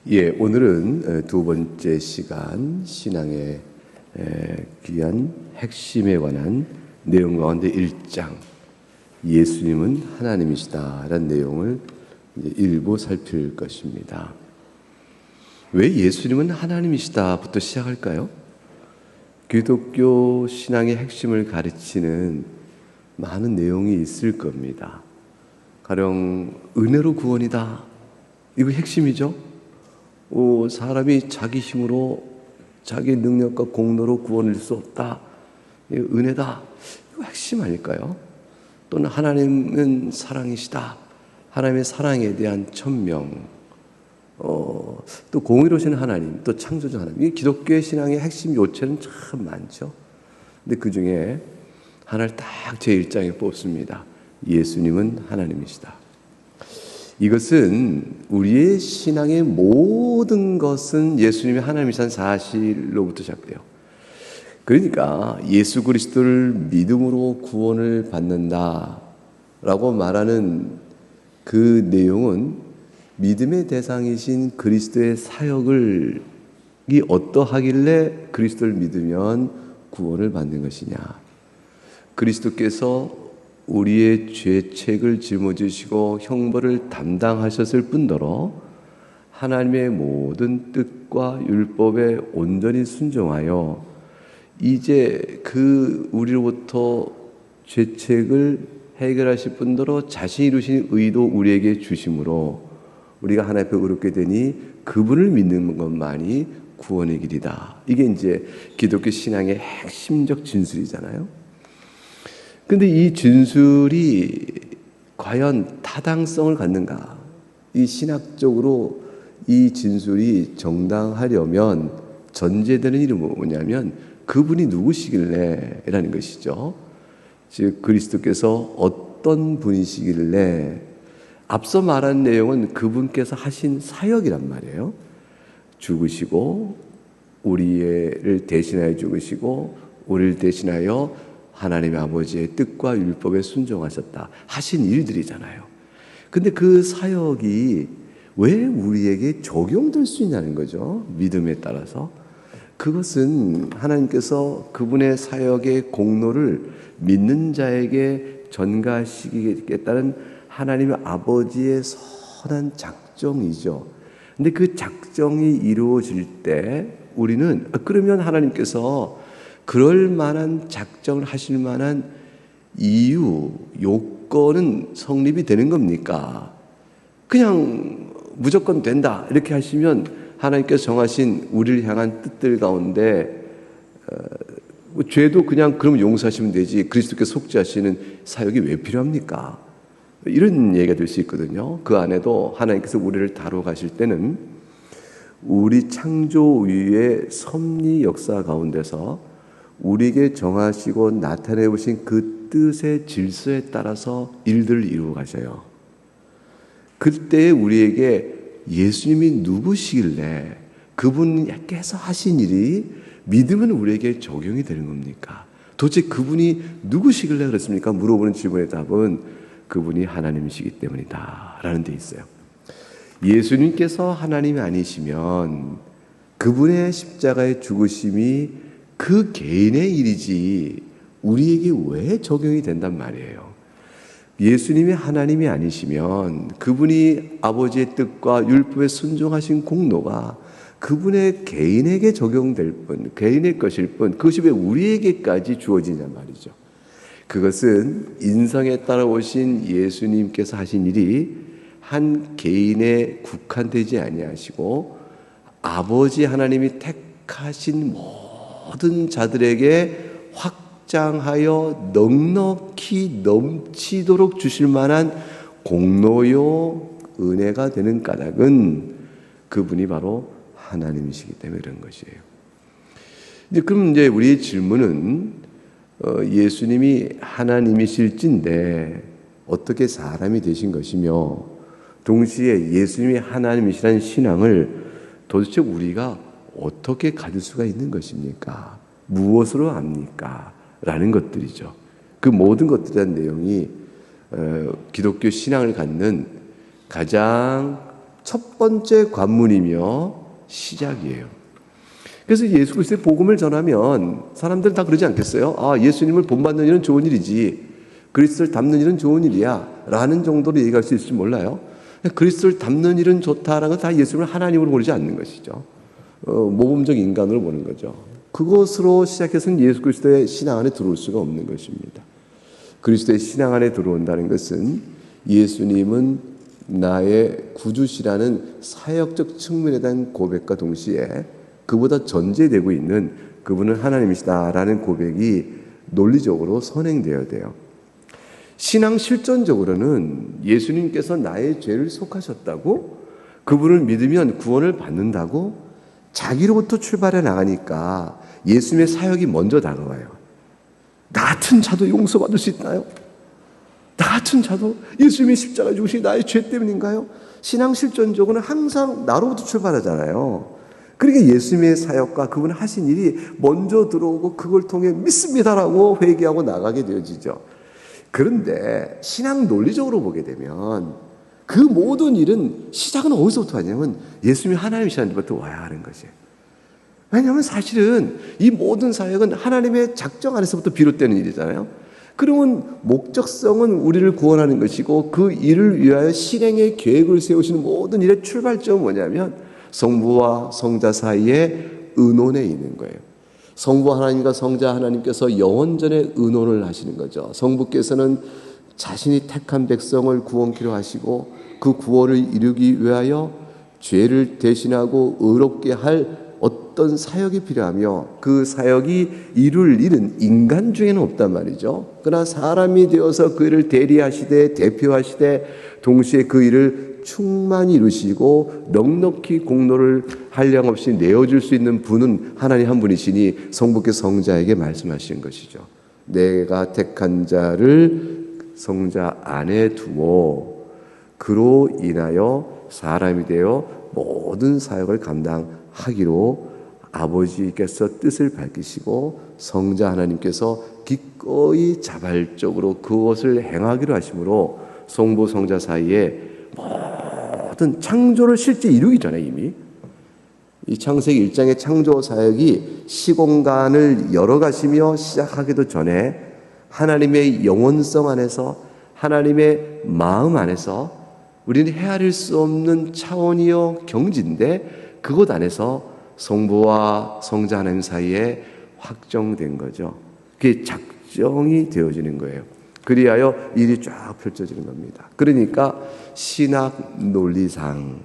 오늘은 두 번째 시간 신앙의 귀한 핵심에 관한 내용 가운데 1장 예수님은 하나님이시다 라는 내용을 일부 살필 것입니다. 왜 예수님은 하나님이시다 부터 시작할까요? 기독교 신앙의 핵심을 가르치는 많은 내용이 있을 겁니다. 가령 은혜로 구원이다, 이거 핵심이죠. 사람이 자기 힘으로 자기 능력과 공로로 구원을 수 없다, 은혜다, 이거 핵심 아닐까요? 또는 하나님은 사랑이시다, 하나님의 사랑에 대한 천명, 또 공의로우신 하나님, 또 창조주 하나님, 이 기독교의 신앙의 핵심 요체는 참 많죠. 근데 그 중에 하나를 딱 제 1장에 뽑습니다. 예수님은 하나님이시다. 이것은 우리의 신앙의 모든 것은 예수님이 하나님이시다는 사실로부터 시작돼요. 그러니까 예수 그리스도를 믿음으로 구원을 받는다라고 말하는 그 내용은 믿음의 대상이신 그리스도의 사역이 어떠하길래 그리스도를 믿으면 구원을 받는 것이냐. 그리스도께서 우리의 죄책을 짊어지시고 형벌을 담당하셨을 뿐더러 하나님의 모든 뜻과 율법에 온전히 순종하여 이제 그 우리로부터 죄책을 해결하실 뿐더러 자신이 이루신 의도 우리에게 주심으로 우리가 하나님 앞에 의롭게 되니 그분을 믿는 것만이 구원의 길이다. 이게 이제 기독교 신앙의 핵심적 진술이잖아요. 근데 이 진술이 과연 타당성을 갖는가? 이 신학적으로 이 진술이 정당하려면 전제되는 일이 뭐냐면 그분이 누구시길래 라는 것이죠. 즉 그리스도께서 어떤 분이시길래, 앞서 말한 내용은 그분께서 하신 사역이란 말이에요. 죽으시고 우리를 대신하여 죽으시고 우리를 대신하여 하나님의 아버지의 뜻과 율법에 순종하셨다 하신 일들이잖아요. 근데 그 사역이 왜 우리에게 적용될 수 있냐는 거죠. 믿음에 따라서. 그것은 하나님께서 그분의 사역의 공로를 믿는 자에게 전가시키겠다는 하나님의 아버지의 선한 작정이죠. 근데 그 작정이 이루어질 때 우리는 그러면 하나님께서 그럴 만한 작정을 하실 만한 이유, 요건은 성립이 되는 겁니까? 그냥 무조건 된다 이렇게 하시면 하나님께서 정하신 우리를 향한 뜻들 가운데 죄도 그냥 그럼 용서하시면 되지 그리스도께서 속죄하시는 사역이 왜 필요합니까? 이런 얘기가 될 수 있거든요. 그 안에도 하나님께서 우리를 다루어 가실 때는 우리 창조 위의 섭리 역사 가운데서 우리에게 정하시고 나타내 보신 그 뜻의 질서에 따라서 일들을 이루어 가셔요. 그때 우리에게 예수님이 누구시길래 그분께서 하신 일이 믿으면 우리에게 적용이 되는 겁니까? 도대체 그분이 누구시길래 그렇습니까? 물어보는 질문의 답은 그분이 하나님이시기 때문이다 라는 데 있어요. 예수님께서 하나님이 아니시면 그분의 십자가의 죽으심이 그 개인의 일이지 우리에게 왜 적용이 된단 말이에요. 예수님이 하나님이 아니시면 그분이 아버지의 뜻과 율법에 순종하신 공로가 그분의 개인에게 적용될 뿐, 개인의 것일 뿐, 그것이 왜 우리에게까지 주어지냐 말이죠. 그것은 인성에 따라 오신 예수님께서 하신 일이 한 개인에 국한되지 아니하시고 아버지 하나님이 택하신 모든 자들에게 확장하여 넉넉히 넘치도록 주실 만한 공로요 은혜가 되는 까닭은 그분이 바로 하나님이시기 때문에 그런 것이에요. 그럼 이제 우리의 질문은 예수님이 하나님이실진데 어떻게 사람이 되신 것이며 동시에 예수님이 하나님이시라는 신앙을 도대체 우리가 어떻게 가질 수가 있는 것입니까? 무엇으로 압니까? 라는 것들이죠. 그 모든 것들에 대한 내용이 기독교 신앙을 갖는 가장 첫 번째 관문이며 시작이에요. 그래서 예수 그리스도의 복음을 전하면 사람들은 다 그러지 않겠어요? 아, 예수님을 본받는 일은 좋은 일이지, 그리스도를 닮는 일은 좋은 일이야 라는 정도로 얘기할 수 있을지 몰라요. 그리스도를 닮는 일은 좋다라는 건 다 예수님을 하나님으로 보지 않는 것이죠. 모범적 인간으로 보는 거죠. 그것으로 시작해서는 예수 그리스도의 신앙 안에 들어올 수가 없는 것입니다. 그리스도의 신앙 안에 들어온다는 것은 예수님은 나의 구주시라는 사역적 측면에 대한 고백과 동시에 그보다 전제되고 있는 그분은 하나님이시다라는 고백이 논리적으로 선행되어야 돼요. 신앙 실전적으로는 예수님께서 나의 죄를 속하셨다고, 그분을 믿으면 구원을 받는다고 자기로부터 출발해 나가니까 예수님의 사역이 먼저 다가와요. 나 같은 자도 용서받을 수 있나요? 나 같은 자도 예수님의 십자가 죽으신 나의 죄 때문인가요? 신앙 실전적으로는 항상 나로부터 출발하잖아요. 그러니까 예수님의 사역과 그분 하신 일이 먼저 들어오고 그걸 통해 믿습니다라고 회개하고 나가게 되어지죠. 그런데 신앙 논리적으로 보게 되면 그 모든 일은 시작은 어디서부터 하냐면 예수님이 하나님이시라는 데부터 와야 하는 것이에요. 왜냐하면 사실은 이 모든 사역은 하나님의 작정 안에서부터 비롯되는 일이잖아요. 그러면 목적성은 우리를 구원하는 것이고 그 일을 위하여 실행의 계획을 세우시는 모든 일의 출발점은 뭐냐면 성부와 성자 사이에 의논에 있는 거예요. 성부 하나님과 성자 하나님께서 영원전에 의논을 하시는 거죠. 성부께서는 자신이 택한 백성을 구원키로 하시고 그 구원을 이루기 위하여 죄를 대신하고 의롭게 할 어떤 사역이 필요하며 그 사역이 이룰 일은 인간 중에는 없단 말이죠. 그러나 사람이 되어서 그 일을 대리하시되 대표하시되 동시에 그 일을 충만히 이루시고 넉넉히 공로를 한량없이 내어줄 수 있는 분은 하나님 한 분이시니 성부께서 성자에게 말씀하신 것이죠. 내가 택한 자를 성자 안에 두어 그로 인하여 사람이 되어 모든 사역을 감당하기로 아버지께서 뜻을 밝히시고 성자 하나님께서 기꺼이 자발적으로 그것을 행하기로 하심으로 성부 성자 사이에 모든 창조를 실제 이루기 전에 이미 이 창세기 1장의 창조 사역이 시공간을 열어가시며 시작하기도 전에 하나님의 영원성 안에서 하나님의 마음 안에서 우리는 헤아릴 수 없는 차원이요 경지인데 그곳 안에서 성부와 성자 하나님 사이에 확정된 거죠. 그게 작정이 되어지는 거예요. 그리하여 일이 쫙 펼쳐지는 겁니다. 그러니까 신학 논리상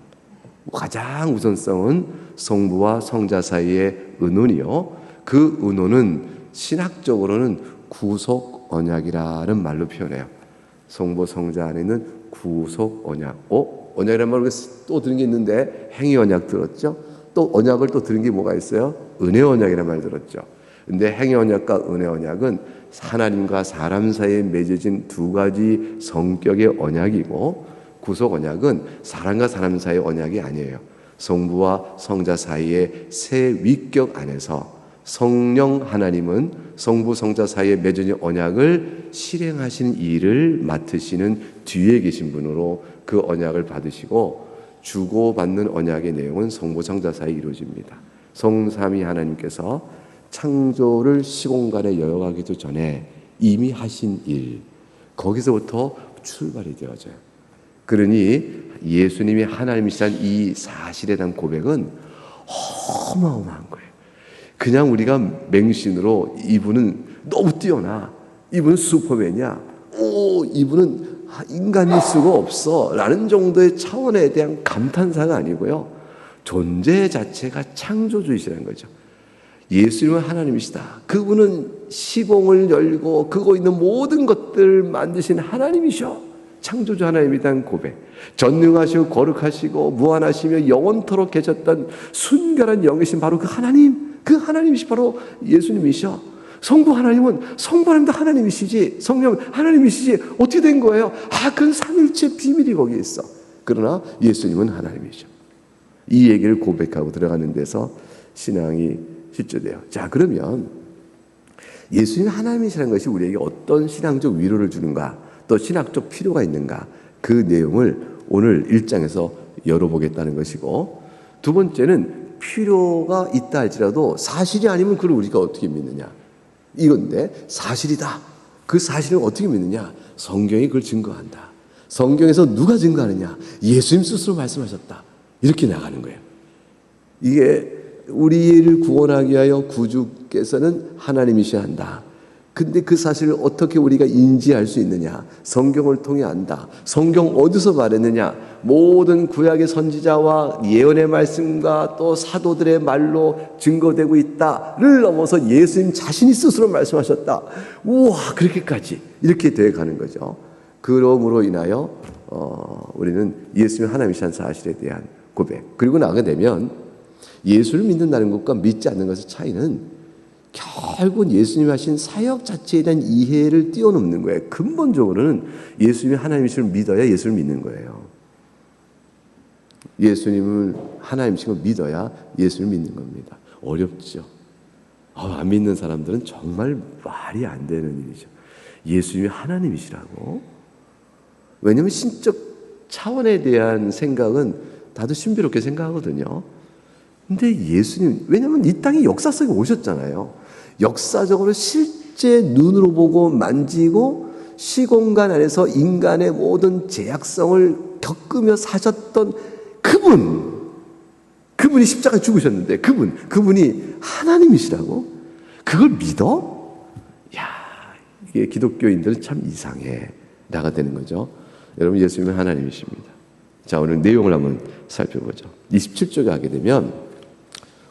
가장 우선성은 성부와 성자 사이의 의논이요. 그 의논은 신학적으로는 구속 언약이라는 말로 표현해요. 성부 성자 안에는 구속 언약. 언약이라는 말을 또 들은 게 있는데 행위 언약 들었죠? 또 언약을 또 들은 게 뭐가 있어요? 은혜 언약이라는 말 들었죠. 근데 행위 언약과 은혜 언약은 하나님과 사람 사이에 맺어진 두 가지 성격의 언약이고 구속 언약은 사람과 사람 사이의 언약이 아니에요. 성부와 성자 사이의 새 위격 안에서 성령 하나님은 성부 성자 사이에 맺어진 언약을 실행하시는 일을 맡으시는 뒤에 계신 분으로 그 언약을 받으시고 주고받는 언약의 내용은 성부 성자 사이에 이루어집니다. 성삼위 하나님께서 창조를 시공간에 열어가기도 전에 이미 하신 일, 거기서부터 출발이 되어져요. 그러니 예수님이 하나님이시라는 이 사실에 대한 고백은 어마어마한 거예요. 그냥 우리가 맹신으로 이분은 너무 뛰어나, 이분은 슈퍼맨이야, 이분은 인간일 수가 없어 라는 정도의 차원에 대한 감탄사가 아니고요, 존재 자체가 창조주이시라는 거죠. 예수님은 하나님이시다. 그분은 시공을 열고 그거 있는 모든 것들을 만드신 하나님이셔. 창조주 하나님에 대한 고백. 전능하시고 거룩하시고 무한하시며 영원토록 계셨던 순결한 영이신 바로 그 하나님, 그 하나님이시 바로 예수님이셔. 성부 하나님은 성부 하나님도 하나님이시지, 성령 하나님이시지, 어떻게 된 거예요? 그건 삼일체 비밀이 거기에 있어. 그러나 예수님은 하나님이셔. 이 얘기를 고백하고 들어가는 데서 신앙이 실제돼요. 자, 그러면 예수님 하나님이시라는 것이 우리에게 어떤 신앙적 위로를 주는가, 또 신학적 필요가 있는가, 그 내용을 오늘 1장에서 열어보겠다는 것이고, 두 번째는 필요가 있다 할지라도 사실이 아니면 그걸 우리가 어떻게 믿느냐, 이건데 사실이다. 그 사실을 어떻게 믿느냐? 성경이 그걸 증거한다. 성경에서 누가 증거하느냐? 예수님 스스로 말씀하셨다. 이렇게 나가는 거예요. 이게 우리를 구원하기 위하여 구주께서는 하나님이셔야 한다. 근데 그 사실을 어떻게 우리가 인지할 수 있느냐? 성경을 통해 안다. 성경 어디서 말했느냐? 모든 구약의 선지자와 예언의 말씀과 또 사도들의 말로 증거되고 있다를 넘어서 예수님 자신이 스스로 말씀하셨다. 우와, 그렇게까지 이렇게 되어 가는 거죠. 그러므로 인하여 우리는 예수님 하나님이시라는 사실에 대한 고백. 그리고 나가게 되면 예수를 믿는다는 것과 믿지 않는 것의 차이는 결국은 예수님이 하신 사역 자체에 대한 이해를 뛰어넘는 거예요. 근본적으로는 예수님이 하나님이심을 믿어야 예수를 믿는 거예요. 예수님을 하나님이심을 믿어야 예수를 믿는 겁니다. 어렵죠. 안 믿는 사람들은 정말 말이 안 되는 일이죠. 예수님이 하나님이시라고. 왜냐하면 신적 차원에 대한 생각은 다들 신비롭게 생각하거든요. 근데 예수님, 왜냐하면 이 땅에 역사 속에 오셨잖아요. 역사적으로 실제 눈으로 보고 만지고 시공간 안에서 인간의 모든 제약성을 겪으며 사셨던 그분이 십자가에 죽으셨는데 그분이 하나님이시라고? 그걸 믿어? 야, 이게 기독교인들은 참 이상해. 나가 되는 거죠. 여러분, 예수님은 하나님이십니다. 자, 오늘 내용을 한번 살펴보죠. 27쪽에 하게 되면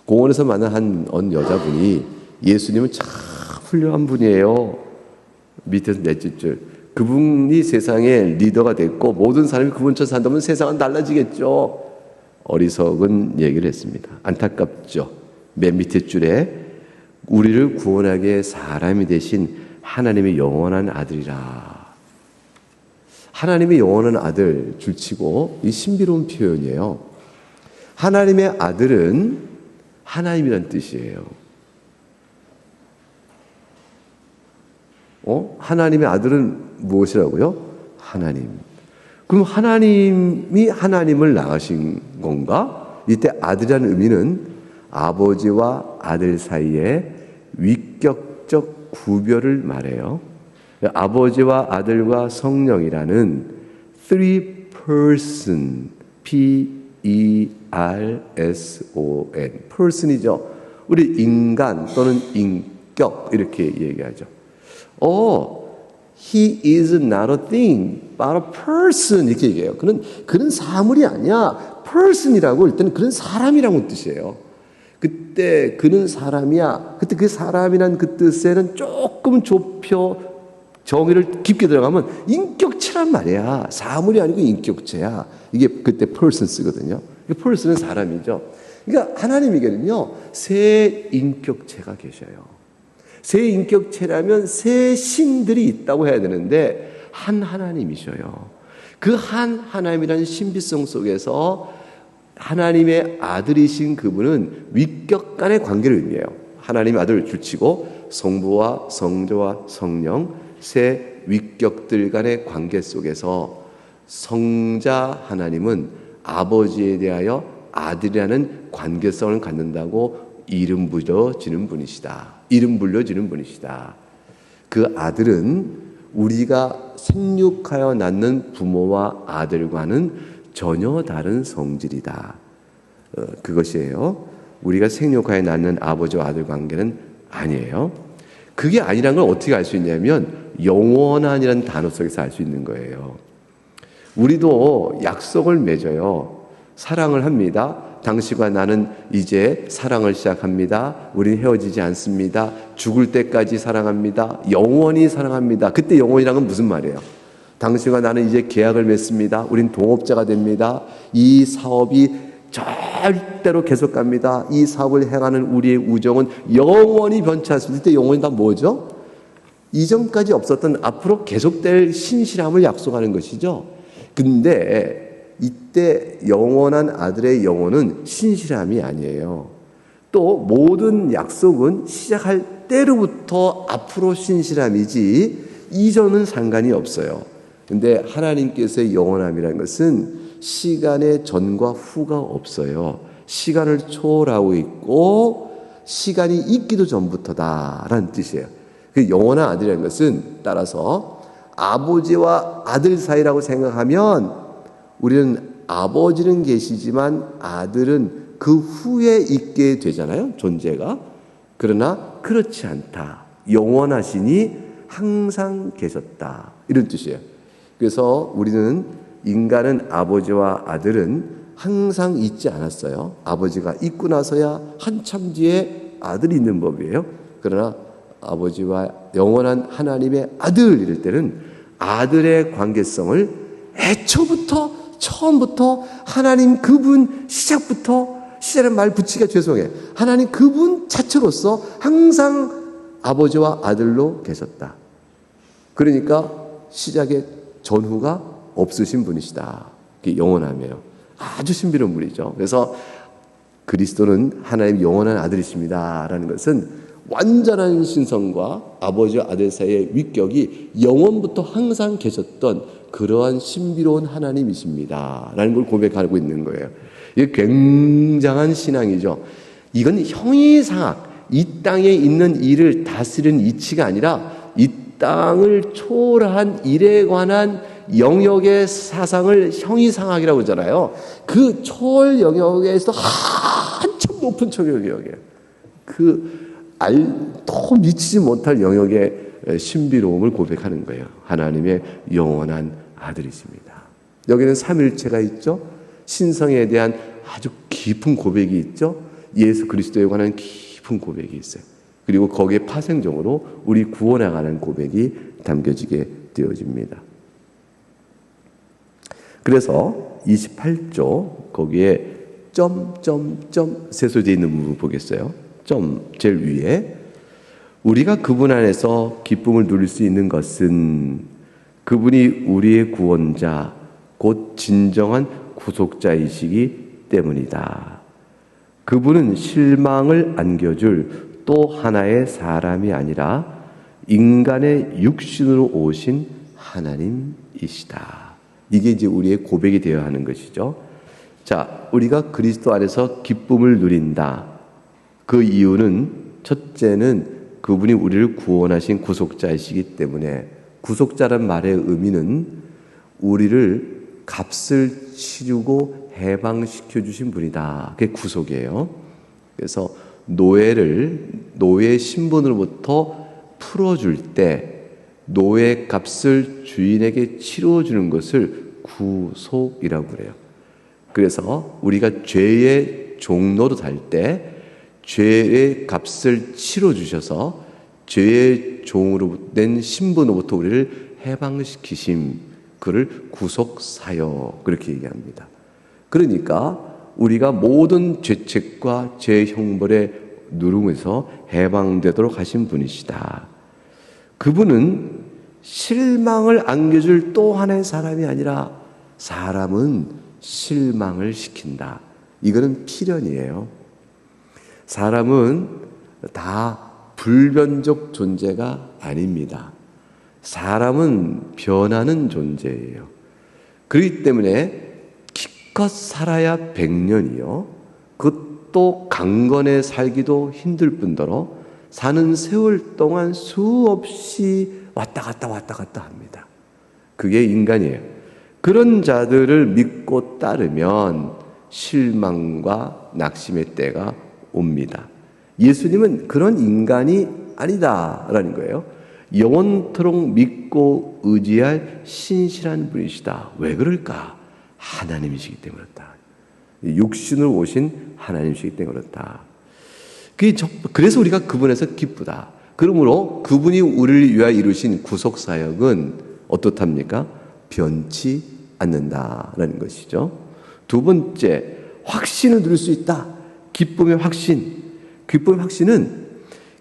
공원에서 만난 한 여자분이 예수님은 참 훌륭한 분이에요. 밑에서 넷째 줄. 그분이 세상의 리더가 됐고 모든 사람이 그분처럼 산다면 세상은 달라지겠죠. 어리석은 얘기를 했습니다. 안타깝죠. 맨 밑에 줄에 우리를 구원하게 사람이 되신 하나님의 영원한 아들이라. 하나님의 영원한 아들 줄치고 이 신비로운 표현이에요. 하나님의 아들은 하나님이란 뜻이에요. 하나님의 아들은 무엇이라고요? 하나님. 그럼 하나님이 하나님을 낳으신 건가? 이때 아들이라는 의미는 아버지와 아들 사이에 위격적 구별을 말해요. 아버지와 아들과 성령이라는 three person, P-E-R-S-O-N, person이죠. 우리 인간 또는 인격 이렇게 얘기하죠. He is not a thing, but a person 이렇게 얘기해요. 그는 사물이 아니야. person이라고 할 때는 그는 사람이라는 뜻이에요. 그때 그는 사람이야. 그때 그 사람이란 그 뜻에는 조금 좁혀 정의를 깊게 들어가면 인격체란 말이야. 사물이 아니고 인격체야. 이게 그때 person 쓰거든요. person은 사람이죠. 그러니까 하나님에게는요, 세 인격체가 계셔요. 세 인격체라면 세 신들이 있다고 해야 되는데 한 하나님이셔요. 그 한 하나님이라는 신비성 속에서 하나님의 아들이신 그분은 위격 간의 관계를 의미해요. 하나님의 아들을 줄치고 성부와 성자와 성령 세 위격들 간의 관계 속에서 성자 하나님은 아버지에 대하여 아들이라는 관계성을 갖는다고 이름 불려지는 분이시다. 이름 불려지는 분이시다. 그 아들은 우리가 생육하여 낳는 부모와 아들과는 전혀 다른 성질이다. 그것이에요. 우리가 생육하여 낳는 아버지와 아들 관계는 아니에요. 그게 아니란 걸 어떻게 알 수 있냐면 영원한이라는 단어 속에서 알 수 있는 거예요. 우리도 약속을 맺어요. 사랑을 합니다. 당신과 나는 이제 사랑을 시작합니다. 우린 헤어지지 않습니다. 죽을 때까지 사랑합니다. 영원히 사랑합니다. 그때 영원이란 건 무슨 말이에요? 당신과 나는 이제 계약을 맺습니다. 우린 동업자가 됩니다. 이 사업이 절대로 계속 갑니다. 이 사업을 행하는 우리의 우정은 영원히 변치 않습니다. 이때 영원이 다 뭐죠? 이전까지 없었던 앞으로 계속될 신실함을 약속하는 것이죠. 근데 이때 영원한 아들의 영혼은 신실함이 아니에요. 또 모든 약속은 시작할 때로부터 앞으로 신실함이지 이전은 상관이 없어요. 근데 하나님께서의 영원함이라는 것은 시간의 전과 후가 없어요. 시간을 초월하고 있고 시간이 있기도 전부터다라는 뜻이에요. 그 영원한 아들이라는 것은 따라서 아버지와 아들 사이라고 생각하면 우리는 아버지는 계시지만 아들은 그 후에 있게 되잖아요. 존재가. 그러나 그렇지 않다. 영원하시니 항상 계셨다. 이런 뜻이에요. 그래서 우리는 인간은 아버지와 아들은 항상 있지 않았어요. 아버지가 있고 나서야 한참 뒤에 아들이 있는 법이에요. 그러나 아버지와 영원한 하나님의 아들 이럴 때는 아들의 관계성을 애초부터 처음부터 하나님 그분 시작은 말 붙이기가 죄송해요. 하나님 그분 자체로서 항상 아버지와 아들로 계셨다. 그러니까 시작의 전후가 없으신 분이시다. 그게 영원함이에요. 아주 신비로운 분이죠. 그래서 그리스도는 하나님 영원한 아들이십니다 라는 것은 완전한 신성과 아버지와 아들 사이의 위격이 영원부터 항상 계셨던 그러한 신비로운 하나님이십니다 라는 걸 고백하고 있는 거예요. 이게 굉장한 신앙이죠. 이건 형이상학, 이 땅에 있는 일을 다스리는 이치가 아니라 이 땅을 초월한 일에 관한 영역의 사상을 형이상학이라고 하잖아요. 그 초월 영역에서 한참 높은 영역이에요. 더 미치지 못할 영역의 신비로움을 고백하는 거예요. 하나님의 영원한 아들이십니다. 여기는 삼일체가 있죠. 신성에 대한 아주 깊은 고백이 있죠. 예수 그리스도에 관한 깊은 고백이 있어요. 그리고 거기에 파생적으로 우리 구원에 관한 고백이 담겨지게 되어집니다. 그래서 28조 거기에 세소되어 있는 부분 보겠어요. 제일 위에 우리가 그분 안에서 기쁨을 누릴 수 있는 것은 그분이 우리의 구원자 곧 진정한 구속자이시기 때문이다. 그분은 실망을 안겨줄 또 하나의 사람이 아니라 인간의 육신으로 오신 하나님이시다. 이게 이제 우리의 고백이 되어야 하는 것이죠. 자, 우리가 그리스도 안에서 기쁨을 누린다. 그 이유는 첫째는 그분이 우리를 구원하신 구속자이시기 때문에, 구속자란 말의 의미는 우리를 값을 치르고 해방시켜 주신 분이다. 그게 구속이에요. 그래서 노예 신분으로부터 풀어줄 때 노예 값을 주인에게 치러주는 것을 구속이라고 그래요. 그래서 우리가 죄의 종로로 달 때 죄의 값을 치러주셔서 죄의 종으로 된 신분으로부터 우리를 해방시키심, 그를 구속사역 그렇게 얘기합니다. 그러니까 우리가 모든 죄책과 죄 형벌의 누름에서 해방되도록 하신 분이시다. 그분은 실망을 안겨줄 또 하나의 사람이 아니라 사람은 실망을 시킨다. 이거는 필연이에요. 사람은 다 불변적 존재가 아닙니다. 사람은 변하는 존재예요. 그렇기 때문에 기껏 살아야 100년이요. 그것도 강건해 살기도 힘들 뿐더러 사는 세월 동안 수없이 왔다 갔다 합니다. 그게 인간이에요. 그런 자들을 믿고 따르면 실망과 낙심의 때가 옵니다. 예수님은 그런 인간이 아니다라는 거예요. 영원토록 믿고 의지할 신실한 분이시다. 왜 그럴까? 하나님이시기 때문에 그렇다. 육신으로 오신 하나님이시기 때문에 그렇다. 그래서 우리가 그분에서 기쁘다. 그러므로 그분이 우리를 위하여 이루신 구속사역은 어떻답니까? 변치 않는다라는 것이죠. 두 번째, 확신을 누릴 수 있다. 기쁨의 확신. 기쁨의 확신은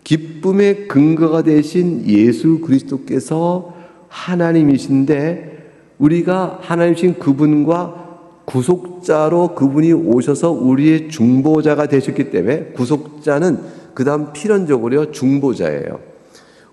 기쁨의 근거가 되신 예수 그리스도께서 하나님이신데 우리가 하나님이신 그분과 구속자로 그분이 오셔서 우리의 중보자가 되셨기 때문에, 구속자는 그 다음 필연적으로 중보자예요.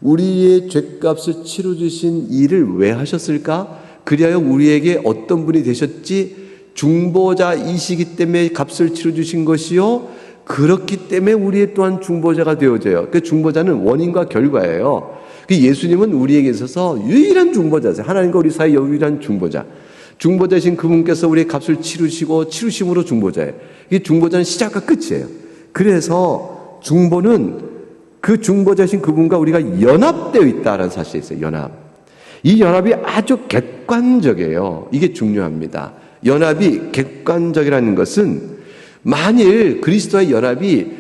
우리의 죄값을 치러주신 일을 왜 하셨을까? 그리하여 우리에게 어떤 분이 되셨지? 중보자이시기 때문에 값을 치러주신 것이요, 그렇기 때문에 우리의 또한 중보자가 되어져요. 그 중보자는 원인과 결과예요. 그 예수님은 우리에게 있어서 유일한 중보자세요. 하나님과 우리 사이 유일한 중보자. 중보자이신 그분께서 우리의 값을 치르시고 치르심으로 중보자예요. 이 중보자는 시작과 끝이에요. 그래서 중보는 그 중보자이신 그분과 우리가 연합되어 있다는 사실이 있어요. 연합. 이 연합이 아주 객관적이에요. 이게 중요합니다. 연합이 객관적이라는 것은 만일 그리스도와의 연합이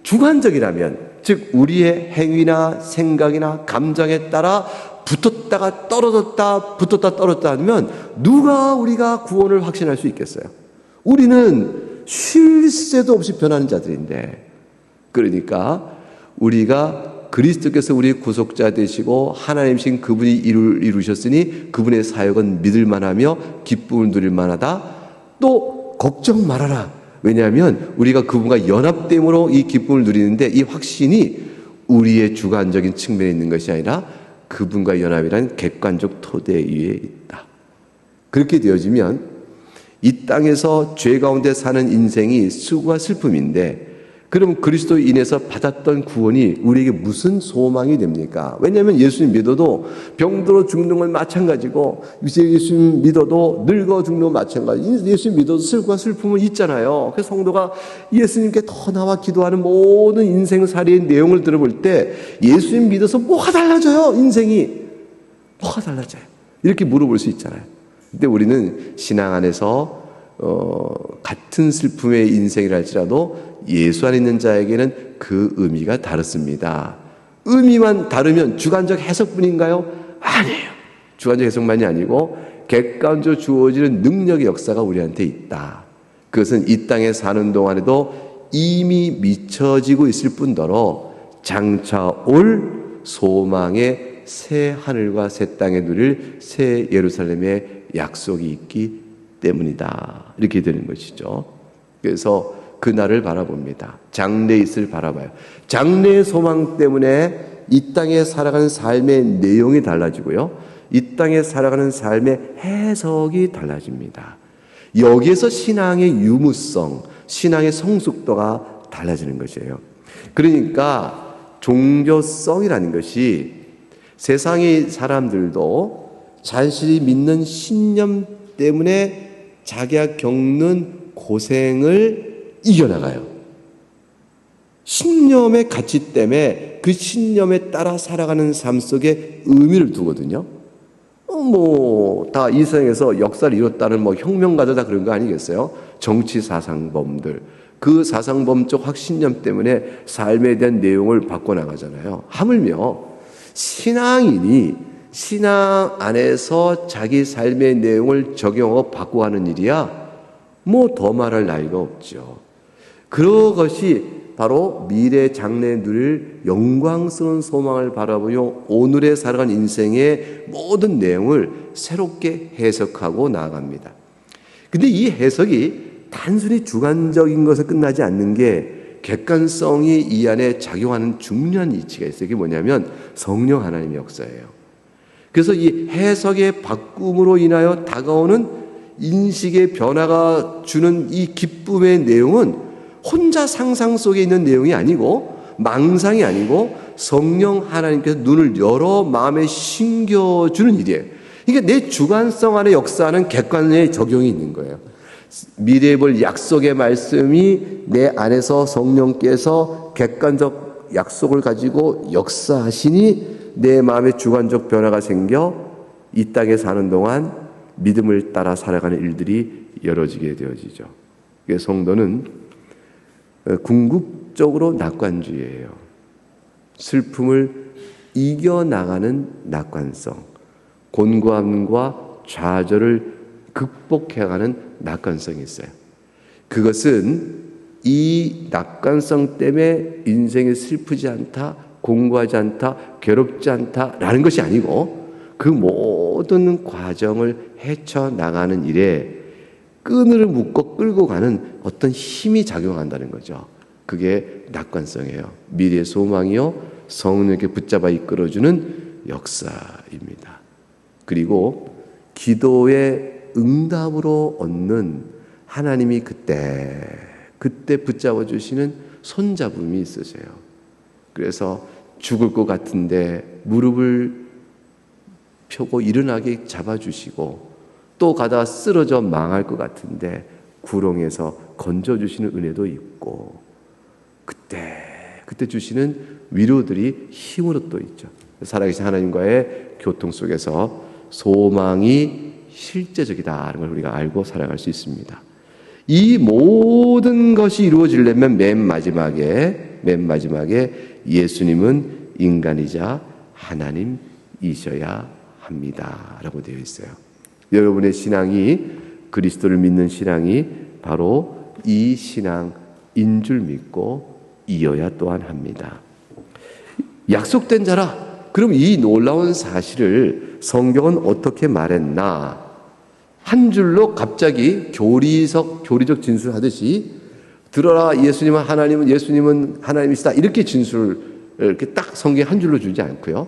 주관적이라면, 즉 우리의 행위나 생각이나 감정에 따라 붙었다가 떨어졌다, 붙었다 떨어졌다 하면 누가 우리가 구원을 확신할 수 있겠어요? 우리는 쉴 새도 없이 변하는 자들인데, 그러니까 우리가 그리스도께서 우리의 구속자 되시고 하나님이신 그분이 이루셨으니 그분의 사역은 믿을 만하며 기쁨을 누릴 만하다. 또 걱정 말아라. 왜냐하면 우리가 그분과 연합됨으로 이 기쁨을 누리는데, 이 확신이 우리의 주관적인 측면에 있는 것이 아니라 그분과 연합이라는 객관적 토대 위에 있다. 그렇게 되어지면 이 땅에서 죄 가운데 사는 인생이 수고와 슬픔인데, 그럼 그리스도 인해서 받았던 구원이 우리에게 무슨 소망이 됩니까? 왜냐하면 예수님 믿어도 병들어 죽는 건 마찬가지고, 예수님 믿어도 늙어 죽는 건 마찬가지. 예수님 믿어도 슬픔과 슬픔은 있잖아요. 그래서 성도가 예수님께 더 나와 기도하는 모든 인생살이의 내용을 들어볼 때 예수님 믿어서 뭐가 달라져요? 인생이 뭐가 달라져요? 이렇게 물어볼 수 있잖아요. 근데 우리는 신앙 안에서 같은 슬픔의 인생이라 할지라도 예수 안에 있는 자에게는 그 의미가 다릅니다. 의미만 다르면 주관적 해석뿐인가요? 아니에요. 주관적 해석만이 아니고 객관적으로 주어지는 능력의 역사가 우리한테 있다. 그것은 이 땅에 사는 동안에도 이미 미쳐지고 있을 뿐더러 장차 올 소망의 새 하늘과 새 땅에 누릴 새 예루살렘의 약속이 있기 때문이다. 이렇게 되는 것이죠. 그래서 그날을 바라봅니다. 장래의 있을 바라봐요. 장래의 소망 때문에 이 땅에 살아가는 삶의 내용이 달라지고요, 이 땅에 살아가는 삶의 해석이 달라집니다. 여기에서 신앙의 유무성, 신앙의 성숙도가 달라지는 것이에요. 그러니까 종교성이라는 것이 세상의 사람들도 자신이 믿는 신념 때문에 자기가 겪는 고생을 이겨나가요. 신념의 가치 때문에 그 신념에 따라 살아가는 삶 속에 의미를 두거든요. 다 이 세상에서 역사를 이뤘다는 혁명가들 다 그런 거 아니겠어요? 정치 사상범들. 그 사상범적 확신념 때문에 삶에 대한 내용을 바꿔나가잖아요. 하물며 신앙인이 신앙 안에서 자기 삶의 내용을 적용하고 바꿔가는 일이야 더 말할 나위가 없죠. 그것이 바로 미래 장래에 누릴 영광스러운 소망을 바라보며 오늘에 살아간 인생의 모든 내용을 새롭게 해석하고 나아갑니다. 근데 이 해석이 단순히 주관적인 것에 끝나지 않는 게 객관성이 이 안에 작용하는 중요한 이치가 있어요. 이게 뭐냐면 성령 하나님의 역사예요. 그래서 이 해석의 바꿈으로 인하여 다가오는 인식의 변화가 주는 이 기쁨의 내용은 혼자 상상 속에 있는 내용이 아니고 망상이 아니고 성령 하나님께서 눈을 열어 마음에 심겨주는 일이에요. 이게 내 주관성 안에 역사하는 객관의 적용이 있는 거예요. 미래에 볼 약속의 말씀이 내 안에서 성령께서 객관적 약속을 가지고 역사하시니 내 마음에 주관적 변화가 생겨 이 땅에 사는 동안 믿음을 따라 살아가는 일들이 이루어지게 되어지죠. 성도는 궁극적으로 낙관주의예요. 슬픔을 이겨나가는 낙관성, 곤고함과 좌절을 극복해가는 낙관성이 있어요. 그것은 이 낙관성 때문에 인생이 슬프지 않다, 공고하지 않다, 괴롭지 않다라는 것이 아니고 그 모든 과정을 헤쳐나가는 일에 끈을 묶고 끌고 가는 어떤 힘이 작용한다는 거죠. 그게 낙관성이에요. 미래의 소망이요, 성령께 붙잡아 이끌어주는 역사입니다. 그리고 기도의 응답으로 얻는 하나님이 그때 붙잡아 주시는 손잡음이 있으세요. 그래서 죽을 것 같은데 무릎을 펴고 일어나게 잡아주시고, 또 가다가 쓰러져 망할 것 같은데 구렁에서 건져주시는 은혜도 있고, 그때 주시는 위로들이 힘으로 또 있죠. 살아계신 하나님과의 교통 속에서 소망이 실제적이다라는 걸 우리가 알고 살아갈 수 있습니다. 이 모든 것이 이루어지려면 맨 마지막에 예수님은 인간이자 하나님이셔야 합니다 라고 되어 있어요. 여러분의 신앙이, 그리스도를 믿는 신앙이 바로 이 신앙인 줄 믿고 이어야 또한 합니다. 약속된 자라. 그럼 이 놀라운 사실을 성경은 어떻게 말했나? 한 줄로 갑자기 교리적 진술하듯이 들어라, 예수님은 하나님이시다, 이렇게 진술을 이렇게 딱 성경에 한 줄로 주지 않고요.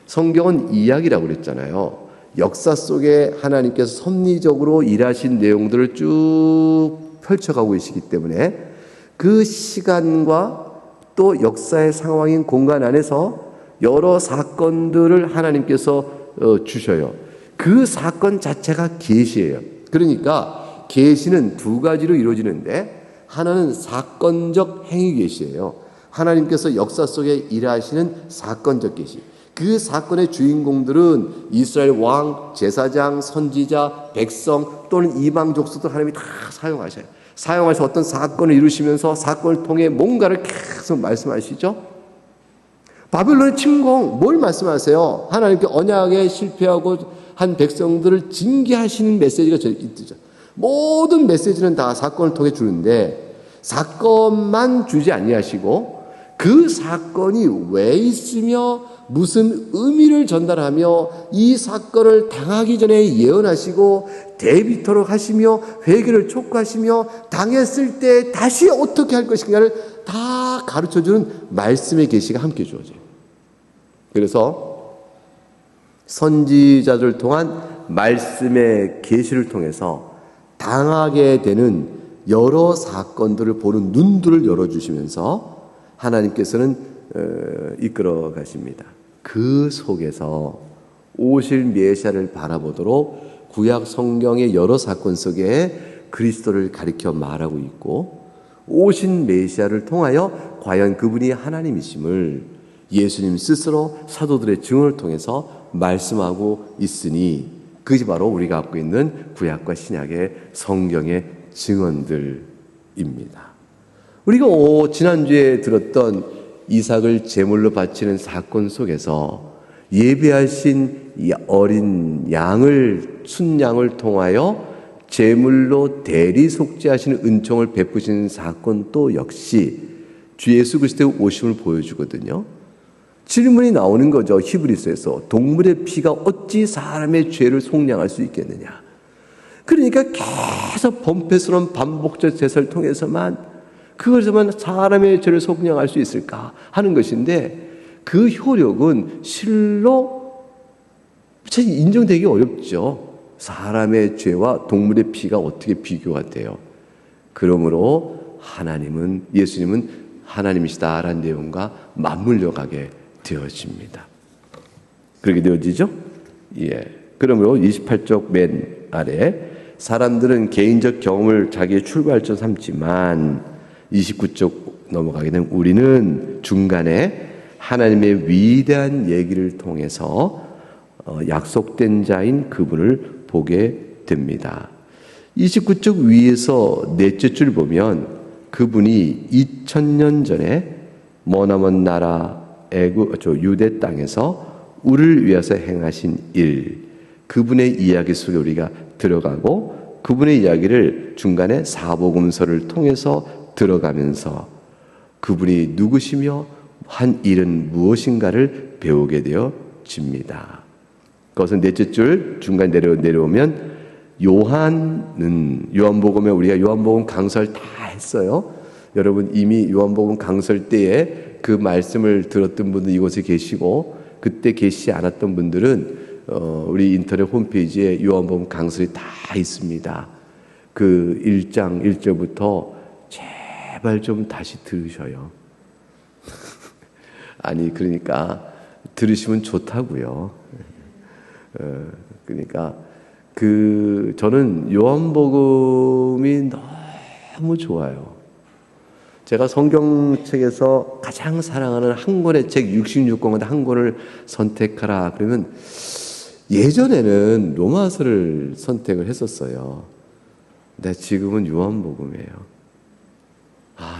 성경은 이야기라고 그랬잖아요. 역사 속에 하나님께서 섭리적으로 일하신 내용들을 쭉 펼쳐가고 계시기 때문에 그 시간과 또 역사의 상황인 공간 안에서 여러 사건들을 하나님께서 주셔요. 그 사건 자체가 계시예요. 그러니까 계시는 두 가지로 이루어지는데, 하나는 사건적 행위 계시예요. 하나님께서 역사 속에 일하시는 사건적 계시. 그 사건의 주인공들은 이스라엘 왕, 제사장, 선지자, 백성 또는 이방 족속들 하나님이 다 사용하셔요. 사용하셔서 어떤 사건을 이루시면서 사건을 통해 뭔가를 계속 말씀하시죠. 바빌론의 침공, 뭘 말씀하세요? 하나님께 언약에 실패하고 한 백성들을 징계하시는 메시지가 있죠. 모든 메시지는 다 사건을 통해 주는데, 사건만 주지 아니하시고 그 사건이 왜 있으며 무슨 의미를 전달하며 이 사건을 당하기 전에 예언하시고 대비토록 하시며 회개를 촉구하시며 당했을 때 다시 어떻게 할 것인가를 다 가르쳐주는 말씀의 계시가 함께 주어져요. 그래서 선지자들을 통한 말씀의 계시를 통해서 당하게 되는 여러 사건들을 보는 눈들을 열어주시면서 하나님께서는 이끌어 가십니다. 그 속에서 오실 메시아를 바라보도록 구약 성경의 여러 사건 속에 그리스도를 가리켜 말하고 있고, 오신 메시아를 통하여 과연 그분이 하나님이심을 예수님 스스로 사도들의 증언을 통해서 말씀하고 있으니, 그것이 바로 우리가 갖고 있는 구약과 신약의 성경의 증언들입니다. 우리가 지난주에 들었던 이삭을 제물로 바치는 사건 속에서 예배하신 이 어린 양을, 순양을 통하여 제물로 대리 속죄하시는 은총을 베푸신 사건도 역시 주 예수 그리스도의 오심을 보여주거든요. 질문이 나오는 거죠. 히브리서에서 동물의 피가 어찌 사람의 죄를 속량할 수 있겠느냐. 그러니까 계속 범패스러운 반복적 제사를 통해서만, 그것에서만 사람의 죄를 속량할 수 있을까 하는 것인데, 그 효력은 실로 인정되기 어렵죠. 사람의 죄와 동물의 피가 어떻게 비교가 돼요. 그러므로 예수님은 하나님이시다라는 내용과 맞물려 가게 되어집니다. 그렇게 되어지죠? 예. 그러므로 28쪽 맨 아래, 사람들은 개인적 경험을 자기의 출발점 삼지만 29쪽 넘어가게 되면 우리는 중간에 하나님의 위대한 얘기를 통해서 약속된 자인 그분을 보게 됩니다. 29쪽 위에서 넷째 줄 보면 그분이 2000년 전에 머나먼 나라 유대 땅에서 우리를 위해서 행하신 일, 그분의 이야기 속에 우리가 들어가고, 그분의 이야기를 중간에 사복음서를 통해서 들어가면서 그분이 누구시며 한 일은 무엇인가를 배우게 되어집니다. 그것은 넷째 줄 중간 내려오면 요한복음에 우리가 요한복음 강설 다 했어요. 여러분 이미 요한복음 강설 때에 그 말씀을 들었던 분들 이곳에 계시고, 그때 계시지 않았던 분들은 우리 인터넷 홈페이지에 요한복음 강설이 다 있습니다. 그 1장 1절부터 제발 좀 다시 들으셔요. 아니 그러니까 들으시면 좋다고요. 그러니까 저는 요한복음이 너무 좋아요. 제가 성경책에서 가장 사랑하는 한 권의 책 66권 가운데 한 권을 선택하라 그러면 예전에는 로마서를 선택을 했었어요. 근데 지금은 요한복음이에요.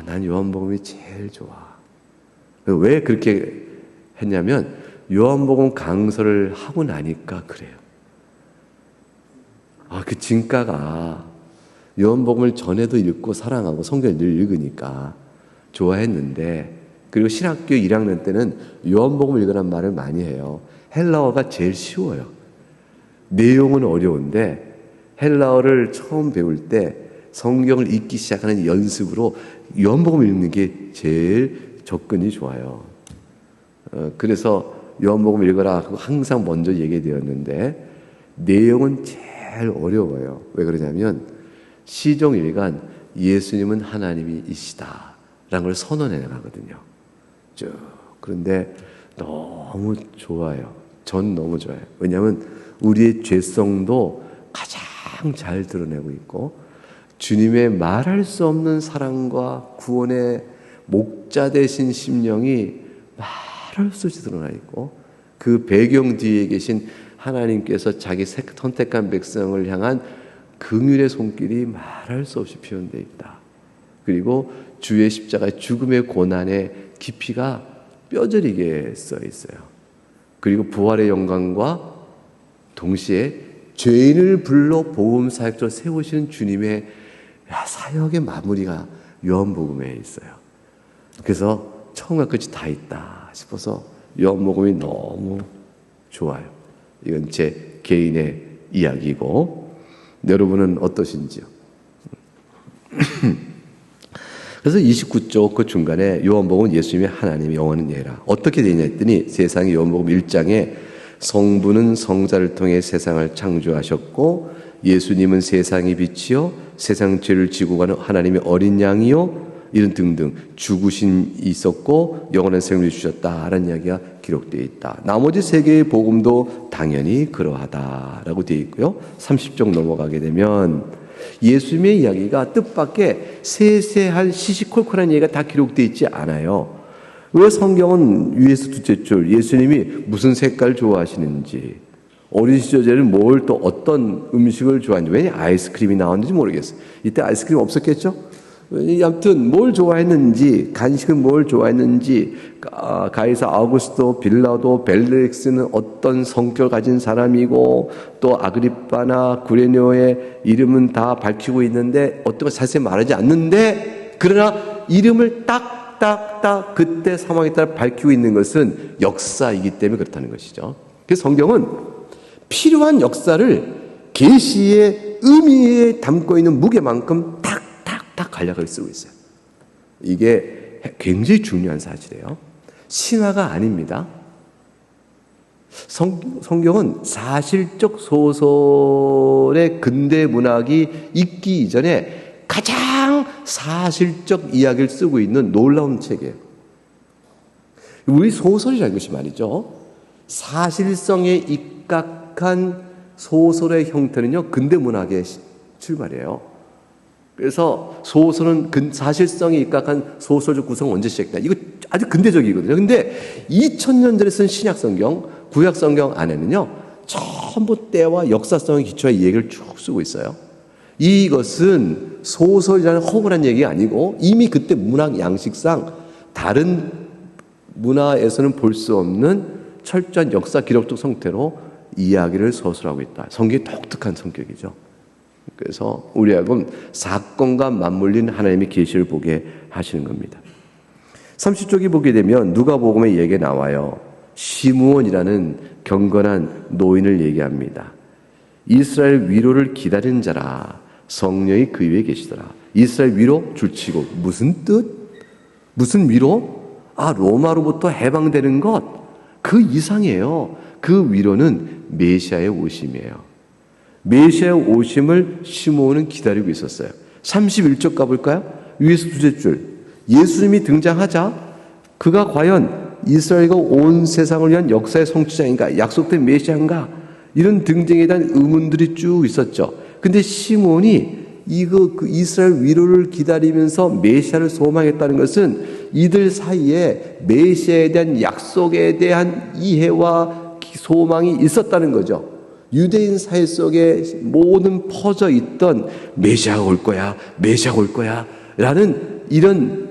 난 요한복음이 제일 좋아. 왜 그렇게 했냐면 요한복음 강서를 하고 나니까 그래요. 그 진가가 요한복음을 전에도 읽고 사랑하고 성경을 늘 읽으니까 좋아했는데, 그리고 신학교 1학년 때는 요한복음을 읽으란 말을 많이 해요. 헬라어가 제일 쉬워요. 내용은 어려운데 헬라어를 처음 배울 때 성경을 읽기 시작하는 연습으로 요한복음을 읽는 게 제일 접근이 좋아요. 그래서 요한복음 읽어라 하고 항상 먼저 얘기되었는데 내용은 제일 어려워요. 왜 그러냐면 시종일관 예수님은 하나님이시다 라는 걸 선언해 나가거든요. 쭉. 그런데 너무 좋아요. 전 너무 좋아요. 왜냐하면 우리의 죄성도 가장 잘 드러내고 있고 주님의 말할 수 없는 사랑과 구원의 목자 되신 심령이 말할 수 없이 드러나 있고, 그 배경 뒤에 계신 하나님께서 자기 선택한 백성을 향한 긍휼의 손길이 말할 수 없이 표현되어 있다. 그리고 주의 십자가의 죽음의 고난의 깊이가 뼈저리게 써 있어요. 그리고 부활의 영광과 동시에 죄인을 불러 복음 사역자로 세우시는 주님의 사역의 마무리가 요한복음에 있어요. 그래서 처음과 끝이 다 있다 싶어서 요한복음이 너무 좋아요. 이건 제 개인의 이야기고, 여러분은 어떠신지요? 그래서 29쪽 그 중간에 요한복음은 예수님의 하나님의 영원한 예라 어떻게 되냐 했더니, 세상의 요한복음 1장에 성부는 성자를 통해 세상을 창조하셨고 예수님은 세상의 빛이요 세상 죄를 지고 가는 하나님의 어린 양이요 이런 등등 죽으심이 있었고 영원한 생명을 주셨다라는 이야기가 기록되어 있다. 나머지 세 개의 복음도 당연히 그러하다라고 되어 있고요. 30쪽 넘어가게 되면 예수님의 이야기가 뜻밖의 세세한 시시콜콜한 얘기가 다 기록되어 있지 않아요. 왜 성경은 위에서 둘째 줄 예수님이 무슨 색깔 좋아하시는지, 어린 시절에는 뭘 또 어떤 음식을 좋아하는지, 왜 아이스크림이 나왔는지 모르겠어요. 이때 아이스크림 없었겠죠? 아무튼 뭘 좋아했는지, 간식은 뭘 좋아했는지, 가이사 아우구스토 빌라도 벨릭스는 어떤 성격을 가진 사람이고 또 아그리빠나 구레뇨의 이름은 다 밝히고 있는데 어떤 거 자세히 말하지 않는데, 그러나 이름을 딱 그때 상황에 따라 밝히고 있는 것은 역사이기 때문에 그렇다는 것이죠. 그래서 성경은 필요한 역사를 계시의 의미에 담고 있는 무게만큼 탁 간략하게 쓰고 있어요. 이게 굉장히 중요한 사실이에요. 신화가 아닙니다. 성경은 사실적 소설의 근대 문학이 있기 이전에 가장 사실적 이야기를 쓰고 있는 놀라운 책이에요. 우리 소설이라는 것이 말이죠, 사실성에 입각한 소설의 형태는요 근대 문학의 출발이에요. 그래서 소설은 사실성에 입각한 소설적 구성은 언제 시작됐다, 이거 아주 근대적이거든요. 근데 2000년 전에 쓴 신약 성경, 구약 성경 안에는요 전부 때와 역사성에 기초한 얘기를 쭉 쓰고 있어요. 이것은 소설이라는 허술한 얘기가 아니고 이미 그때 문학 양식상 다른 문화에서는 볼 수 없는 철저한 역사 기록적 성태로 이야기를 서술하고 있다. 성경이 독특한 성격이죠. 그래서 우리하고는 사건과 맞물린 하나님의 계시를 보게 하시는 겁니다. 30쪽에 보게 되면 누가복음의 얘기가 나와요. 시므온이라는 경건한 노인을 얘기합니다. 이스라엘 위로를 기다리는 자라, 성령이 그 위에 계시더라. 이스라엘 위로 줄치고, 무슨 뜻? 무슨 위로? 로마로부터 해방되는 것, 그 이상이에요. 그 위로는 메시아의 오심이에요. 메시아의 오심을 시므온은 기다리고 있었어요. 31절 가볼까요? 위에서 두째 줄. 예수님이 등장하자 그가 과연 이스라엘과 온 세상을 위한 역사의 성취자인가, 약속된 메시아인가, 이런 등등에 대한 의문들이 쭉 있었죠. 근데 시므온이 그 이스라엘 위로를 기다리면서 메시아를 소망했다는 것은 이들 사이에 메시아에 대한 약속에 대한 이해와 소망이 있었다는 거죠. 유대인 사회 속에 모든 퍼져 있던 메시아가 올 거야, 메시아가 올 거야 라는 이런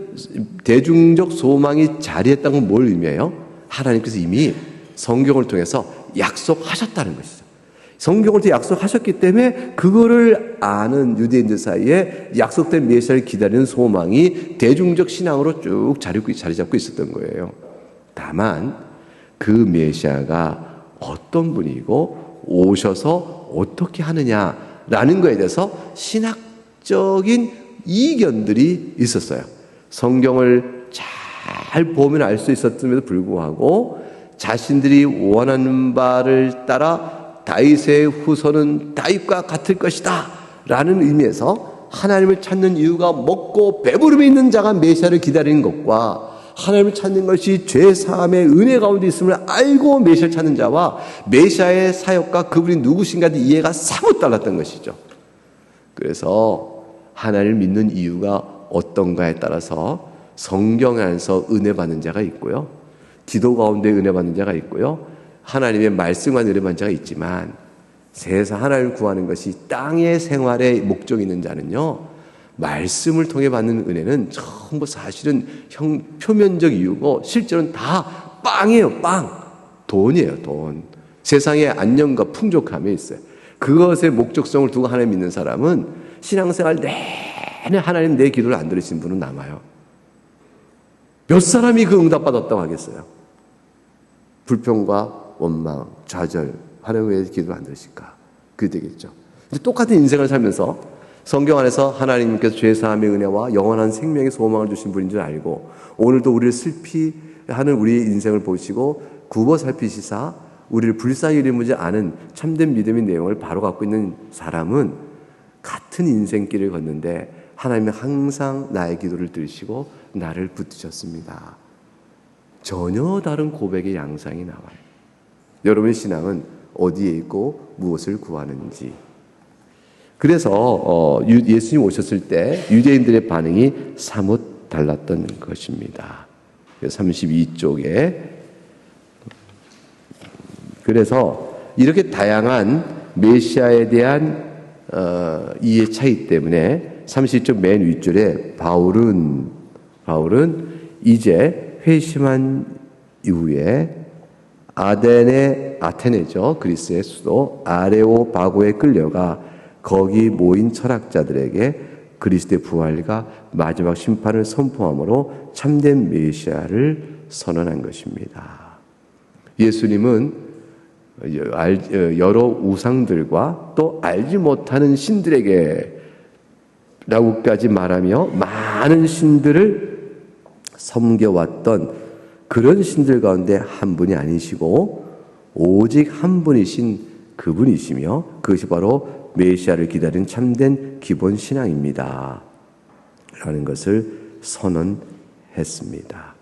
대중적 소망이 자리했다는 건 뭘 의미해요? 하나님께서 이미 성경을 통해서 약속하셨다는 것이죠. 성경을 통해 약속하셨기 때문에 그거를 아는 유대인들 사이에 약속된 메시아를 기다리는 소망이 대중적 신앙으로 쭉 자리 잡고 있었던 거예요. 다만 그 메시아가 어떤 분이고 오셔서 어떻게 하느냐라는 것에 대해서 신학적인 이견들이 있었어요. 성경을 잘 보면 알 수 있었음에도 불구하고 자신들이 원하는 바를 따라 다윗의 후손은 다윗과 같을 것이다 라는 의미에서 하나님을 찾는 이유가 먹고 배부름이 있는 자가 메시아를 기다리는 것과 하나님을 찾는 것이 죄 사함의 은혜 가운데 있음을 알고 메시아를 찾는 자와 메시아의 사역과 그분이 누구신가에 이해가 사뭇 달랐던 것이죠. 그래서 하나님을 믿는 이유가 어떤가에 따라서 성경 안에서 은혜 받는 자가 있고요, 기도 가운데 은혜 받는 자가 있고요, 하나님의 말씀과 은혜 받는 자가 있지만 세상 하나님을 구하는 것이 땅의 생활의 목적이 있는 자는요, 말씀을 통해 받는 은혜는 전부 사실은 표면적 이유고 실제로는 다 빵이에요. 빵. 돈이에요. 돈. 세상의 안녕과 풍족함에 있어요. 그것의 목적성을 두고 하나님 믿는 사람은 신앙생활 내내 하나님 내 기도를 안 들으신 분은 남아요. 몇 사람이 그 응답받았다고 하겠어요? 불평과 원망, 좌절, 하나님 왜 기도를 안 들으실까? 그게 되겠죠. 똑같은 인생을 살면서 성경 안에서 하나님께서 죄사함의 은혜와 영원한 생명의 소망을 주신 분인 줄 알고 오늘도 우리를 슬피하는 우리의 인생을 보시고 굽어 살피시사 우리를 불쌍히 여기지 않은 참된 믿음의 내용을 바로 갖고 있는 사람은 같은 인생길을 걷는데 하나님은 항상 나의 기도를 들으시고 나를 붙드셨습니다. 전혀 다른 고백의 양상이 나와요. 여러분의 신앙은 어디에 있고 무엇을 구하는지. 그래서 예수님 오셨을 때 유대인들의 반응이 사뭇 달랐던 것입니다. 32쪽에 그래서 이렇게 다양한 메시아에 대한 이해 차이 때문에 32쪽 맨 윗줄에 바울은 이제 회심한 이후에 아테네죠. 그리스의 수도 아레오바고에 끌려가 거기 모인 철학자들에게 그리스도의 부활과 마지막 심판을 선포함으로 참된 메시아를 선언한 것입니다. 예수님은 여러 우상들과 또 알지 못하는 신들에게 라고까지 말하며 많은 신들을 섬겨왔던 그런 신들 가운데 한 분이 아니시고 오직 한 분이신 그분이시며 그것이 바로 메시아를 기다리는 참된 기본 신앙입니다. 라는 것을 선언했습니다.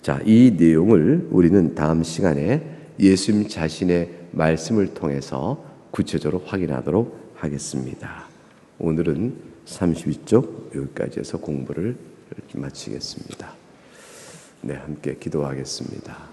자, 이 내용을 우리는 다음 시간에 예수님 자신의 말씀을 통해서 구체적으로 확인하도록 하겠습니다. 오늘은 32쪽 여기까지 해서 공부를 마치겠습니다. 네, 함께 기도하겠습니다.